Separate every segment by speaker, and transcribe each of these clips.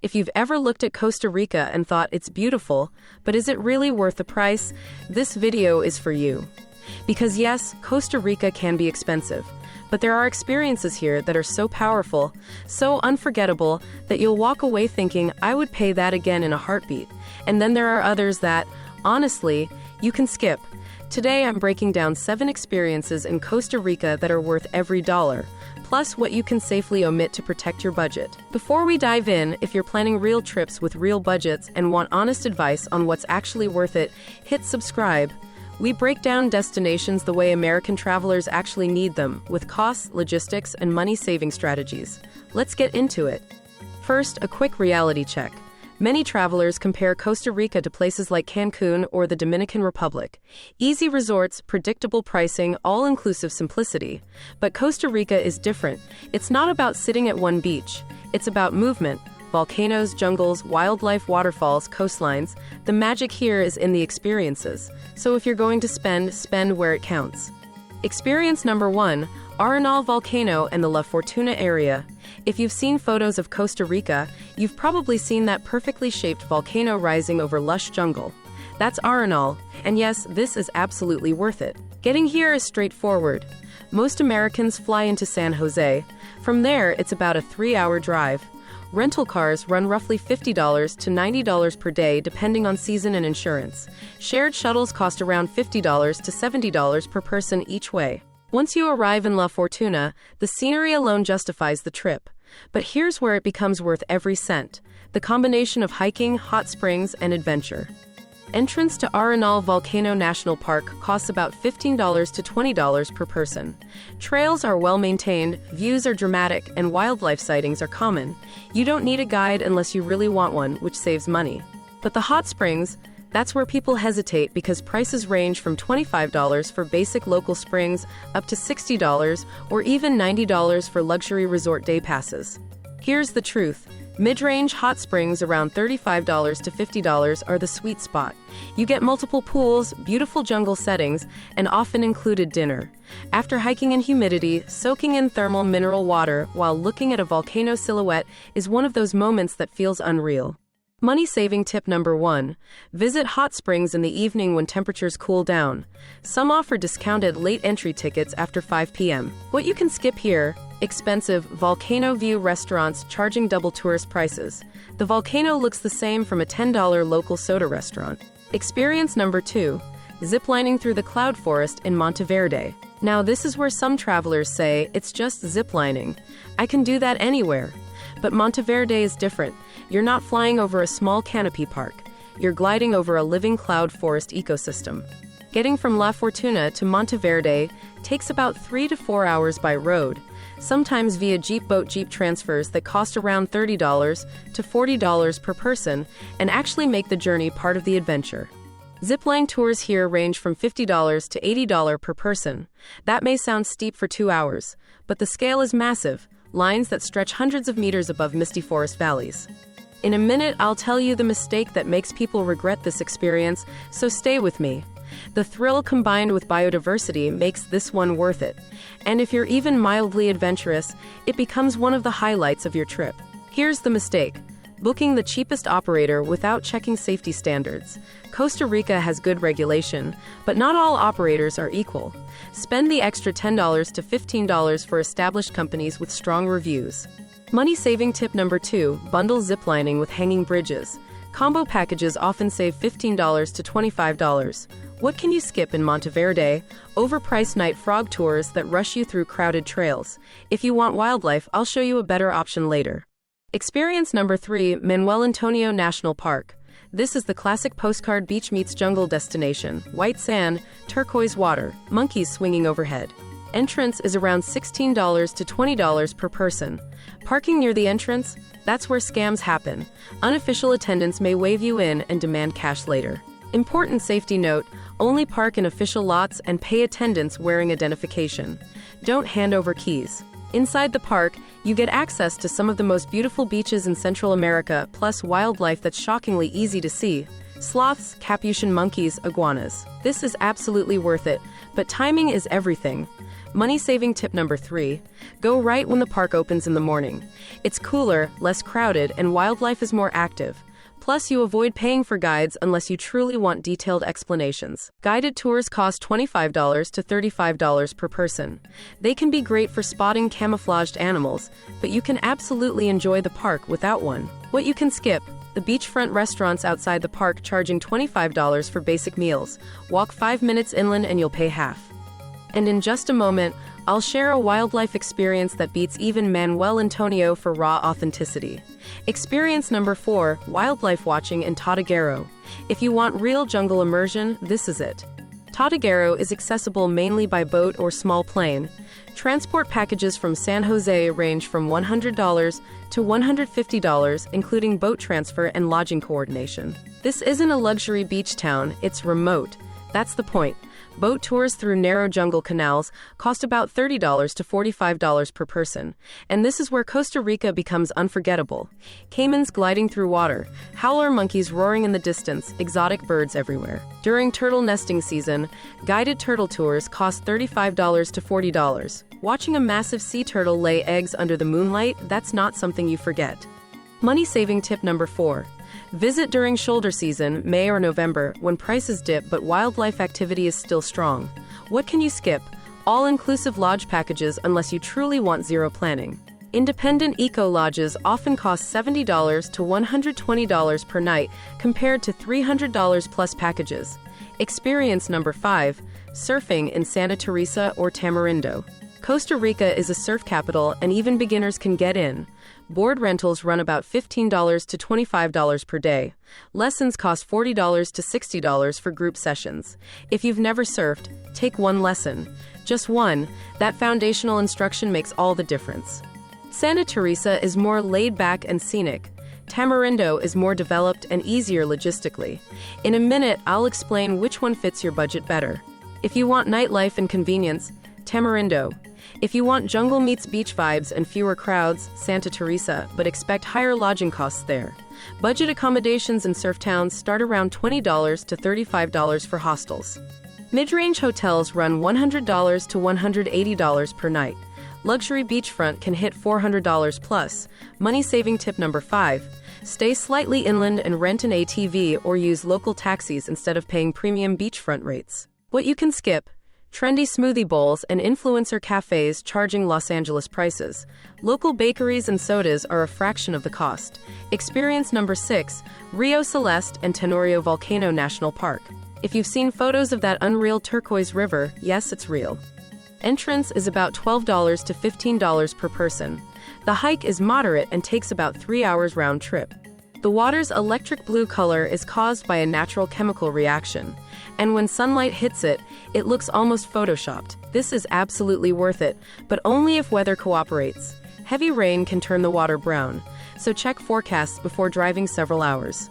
Speaker 1: If you've ever looked at Costa Rica and thought it's beautiful, but is it really worth the price? This video is for you. Because yes, Costa Rica can be expensive, but there are experiences here that are so powerful, so unforgettable, that you'll walk away thinking, I would pay that again in a heartbeat. And then there are others that, honestly, you can skip. Today I'm breaking down 7 experiences in Costa Rica that are worth every dollar, plus what you can safely omit to protect your budget. Before we dive in, if you're planning real trips with real budgets and want honest advice on what's actually worth it, hit subscribe. We break down destinations the way American travelers actually need them, with costs, logistics, and money-saving strategies. Let's get into it. First, a quick reality check. Many travelers compare Costa Rica to places like Cancun or the Dominican Republic. Easy resorts, predictable pricing, all-inclusive simplicity. But Costa Rica is different. It's not about sitting at one beach. It's about movement. Volcanoes, jungles, wildlife, waterfalls, coastlines. The magic here is in the experiences. So if you're going to spend where it counts. Experience number 1, Arenal Volcano and the La Fortuna area. If you've seen photos of Costa Rica, you've probably seen that perfectly shaped volcano rising over lush jungle. That's Arenal, and yes, this is absolutely worth it. Getting here is straightforward. Most Americans fly into San Jose. From there, it's about a 3-hour drive. Rental cars run roughly $50 to $90 per day depending on season and insurance. Shared shuttles cost around $50 to $70 per person each way. Once you arrive in La Fortuna, the scenery alone justifies the trip. But here's where it becomes worth every cent: the combination of hiking, hot springs, and adventure. Entrance to Arenal Volcano National Park costs about $15 to $20 per person. Trails are well maintained, views are dramatic, and wildlife sightings are common. You don't need a guide unless you really want one, which saves money. But the hot springs, that's where people hesitate because prices range from $25 for basic local springs up to $60 or even $90 for luxury resort day passes. Here's the truth. Mid-range hot springs around $35 to $50 are the sweet spot. You get multiple pools, beautiful jungle settings, and often included dinner. After hiking in humidity, soaking in thermal mineral water while looking at a volcano silhouette is one of those moments that feels unreal. Money-saving tip number 1. Visit hot springs in the evening when temperatures cool down. Some offer discounted late entry tickets after 5 p.m. What you can skip here: expensive volcano view restaurants charging double tourist prices. The volcano looks the same from a $10 local soda restaurant. Experience number 2. Ziplining through the cloud forest in Monteverde. Now this is where some travelers say, it's just ziplining. I can do that anywhere. But Monteverde is different. You're not flying over a small canopy park. You're gliding over a living cloud forest ecosystem. Getting from La Fortuna to Monteverde takes about 3 to 4 hours by road, sometimes via jeep transfers that cost around $30 to $40 per person and actually make the journey part of the adventure. Zipline tours here range from $50 to $80 per person. That may sound steep for 2 hours, but the scale is massive. Lines that stretch hundreds of meters above misty forest valleys. In a minute, I'll tell you the mistake that makes people regret this experience, so stay with me. The thrill combined with biodiversity makes this one worth it. And if you're even mildly adventurous, it becomes one of the highlights of your trip. Here's the mistake: booking the cheapest operator without checking safety standards. Costa Rica has good regulation, but not all operators are equal. Spend the extra $10 to $15 for established companies with strong reviews. Money-saving tip number 2, bundle ziplining with hanging bridges. Combo packages often save $15 to $25. What can you skip in Monteverde? Overpriced night frog tours that rush you through crowded trails. If you want wildlife, I'll show you a better option later. Experience number 3, Manuel Antonio National Park. This is the classic postcard beach meets jungle destination. White sand, turquoise water, monkeys swinging overhead. Entrance is around $16 to $20 per person. Parking near the entrance? That's where scams happen. Unofficial attendants may wave you in and demand cash later. Important safety note: only park in official lots and pay attendants wearing identification. Don't hand over keys. Inside the park, you get access to some of the most beautiful beaches in Central America, plus wildlife that's shockingly easy to see. Sloths, capuchin monkeys, iguanas. This is absolutely worth it, but timing is everything. Money-saving tip number 3. Go right when the park opens in the morning. It's cooler, less crowded, and wildlife is more active. Plus, you avoid paying for guides unless you truly want detailed explanations. Guided tours cost $25 to $35 per person. They can be great for spotting camouflaged animals, but you can absolutely enjoy the park without one. What you can skip: the beachfront restaurants outside the park charging $25 for basic meals. Walk 5 minutes inland and you'll pay half. And in just a moment, I'll share a wildlife experience that beats even Manuel Antonio for raw authenticity. Experience number 4, wildlife watching in Totiguero. If you want real jungle immersion, this is it. Totiguero is accessible mainly by boat or small plane. Transport packages from San Jose range from $100 to $150, including boat transfer and lodging coordination. This isn't a luxury beach town, it's remote. That's the point. Boat tours through narrow jungle canals cost about $30 to $45 per person, and this is where Costa Rica becomes unforgettable. Caimans gliding through water, howler monkeys roaring in the distance, exotic birds everywhere. During turtle nesting season, guided turtle tours cost $35 to $40. Watching a massive sea turtle lay eggs under the moonlight, that's not something you forget. Money-saving tip number 4. Visit during shoulder season, May or November, when prices dip but wildlife activity is still strong. What can you skip? All-inclusive lodge packages unless you truly want zero planning. Independent eco-lodges often cost $70 to $120 per night compared to $300 plus packages. Experience number 5, surfing in Santa Teresa or Tamarindo. Costa Rica is a surf capital and even beginners can get in. Board rentals run about $15 to $25 per day. Lessons cost $40 to $60 for group sessions. If you've never surfed, take one lesson. Just one. That foundational instruction makes all the difference. Santa Teresa is more laid back and scenic. Tamarindo is more developed and easier logistically. In a minute, I'll explain which one fits your budget better. If you want nightlife and convenience, Tamarindo. If you want jungle meets beach vibes and fewer crowds, Santa Teresa, but expect higher lodging costs there. Budget accommodations in surf towns start around $20 to $35 for hostels. Mid-range hotels run $100 to $180 per night. Luxury beachfront can hit $400 plus. Money-saving tip number 5. Stay slightly inland and rent an ATV or use local taxis instead of paying premium beachfront rates. What you can skip: trendy smoothie bowls and influencer cafes charging Los Angeles prices. Local bakeries and sodas are a fraction of the cost. Experience number 6, Rio Celeste and Tenorio Volcano National Park. If you've seen photos of that unreal turquoise river, yes, it's real. Entrance is about $12 to $15 per person. The hike is moderate and takes about 3 hours round trip. The water's electric blue color is caused by a natural chemical reaction, and when sunlight hits it, it looks almost photoshopped. This is absolutely worth it, but only if weather cooperates. Heavy rain can turn the water brown, so check forecasts before driving several hours.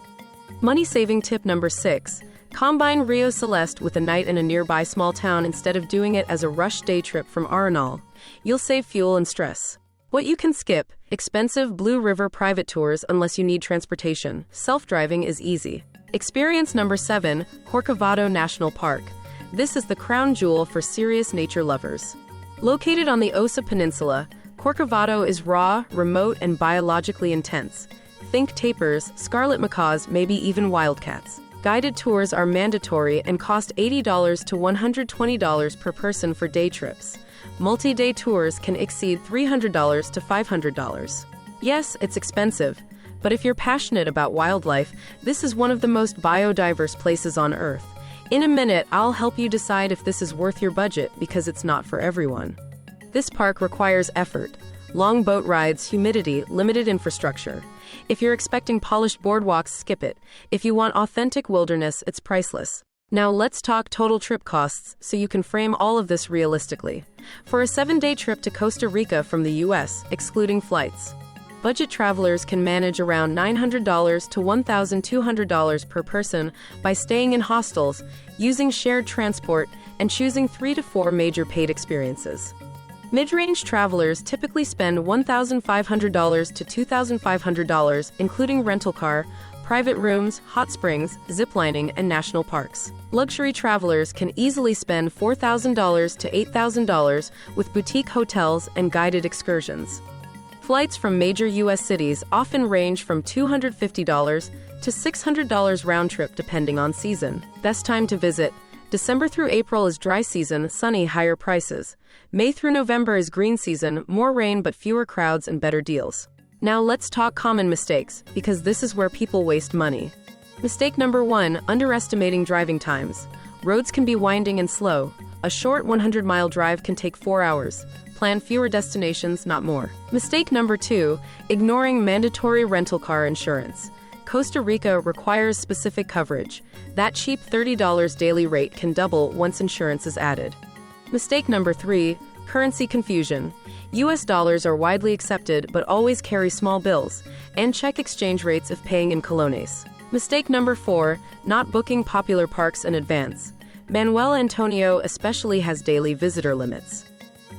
Speaker 1: Money-saving tip number 6. Combine Rio Celeste with a night in a nearby small town instead of doing it as a rush day trip from Arenal. You'll save fuel and stress. What you can skip: expensive Blue River private tours unless you need transportation. Self-driving is easy. Experience number 7, Corcovado National Park. This is the crown jewel for serious nature lovers. Located on the Osa Peninsula, Corcovado is raw, remote, and biologically intense. Think tapirs, scarlet macaws, maybe even wildcats. Guided tours are mandatory and cost $80 to $120 per person for day trips. Multi-day tours can exceed $300 to $500. Yes, it's expensive, but if you're passionate about wildlife, this is one of the most biodiverse places on Earth. In a minute, I'll help you decide if this is worth your budget because it's not for everyone. This park requires effort. Long boat rides, humidity, limited infrastructure. If you're expecting polished boardwalks, skip it. If you want authentic wilderness, it's priceless. Now let's talk total trip costs so you can frame all of this realistically. For a 7-day trip to Costa Rica from the US, excluding flights, budget travelers can manage around $900 to $1,200 per person by staying in hostels, using shared transport, and choosing 3 to 4 major paid experiences. Mid-range travelers typically spend $1,500 to $2,500, including rental car, private rooms, hot springs, ziplining, and national parks. Luxury travelers can easily spend $4,000 to $8,000 with boutique hotels and guided excursions. Flights from major U.S. cities often range from $250 to $600 round trip depending on season. Best time to visit: December through April is dry season, sunny, higher prices. May through November is green season, more rain but fewer crowds and better deals. Now let's talk common mistakes, because this is where people waste money. Mistake number 1, underestimating driving times. Roads can be winding and slow. A short 100-mile drive can take 4 hours. Plan fewer destinations, not more. Mistake number 2, ignoring mandatory rental car insurance. Costa Rica requires specific coverage. That cheap $30 daily rate can double once insurance is added. Mistake number 3, currency confusion. US dollars are widely accepted but always carry small bills, and check exchange rates if paying in colones. Mistake number 4, not booking popular parks in advance. Manuel Antonio especially has daily visitor limits.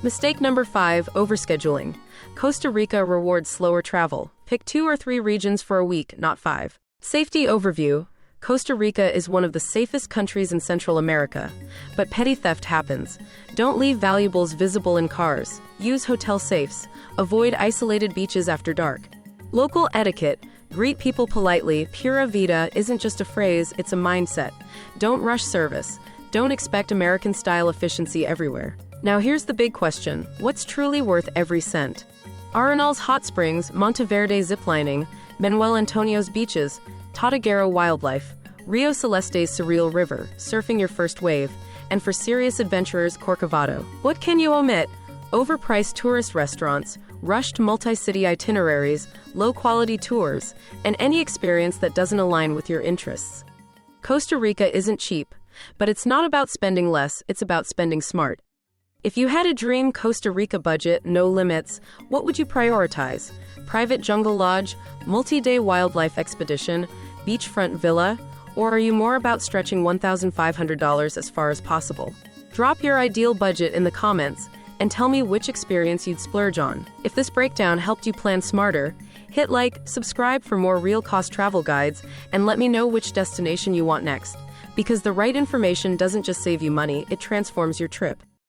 Speaker 1: Mistake number 5, overscheduling. Costa Rica rewards slower travel. Pick 2 or 3 regions for a week, not 5. Safety overview. Costa Rica is one of the safest countries in Central America, but petty theft happens. Don't leave valuables visible in cars. Use hotel safes. Avoid isolated beaches after dark. Local etiquette. Greet people politely. Pura Vida isn't just a phrase, it's a mindset. Don't rush service. Don't expect American-style efficiency everywhere. Now here's the big question. What's truly worth every cent? Arenal's hot springs, Monteverde ziplining, Manuel Antonio's beaches, Tadagero wildlife, Rio Celeste's surreal river, surfing your first wave, and for serious adventurers, Corcovado. What can you omit? Overpriced tourist restaurants, rushed multi-city itineraries, low-quality tours, and any experience that doesn't align with your interests. Costa Rica isn't cheap, but it's not about spending less, it's about spending smart. If you had a dream Costa Rica budget, no limits, what would you prioritize? Private jungle lodge, multi-day wildlife expedition, beachfront villa, or are you more about stretching $1,500 as far as possible? Drop your ideal budget in the comments and tell me which experience you'd splurge on. If this breakdown helped you plan smarter, hit like, subscribe for more real cost travel guides, and let me know which destination you want next. Because the right information doesn't just save you money, it transforms your trip.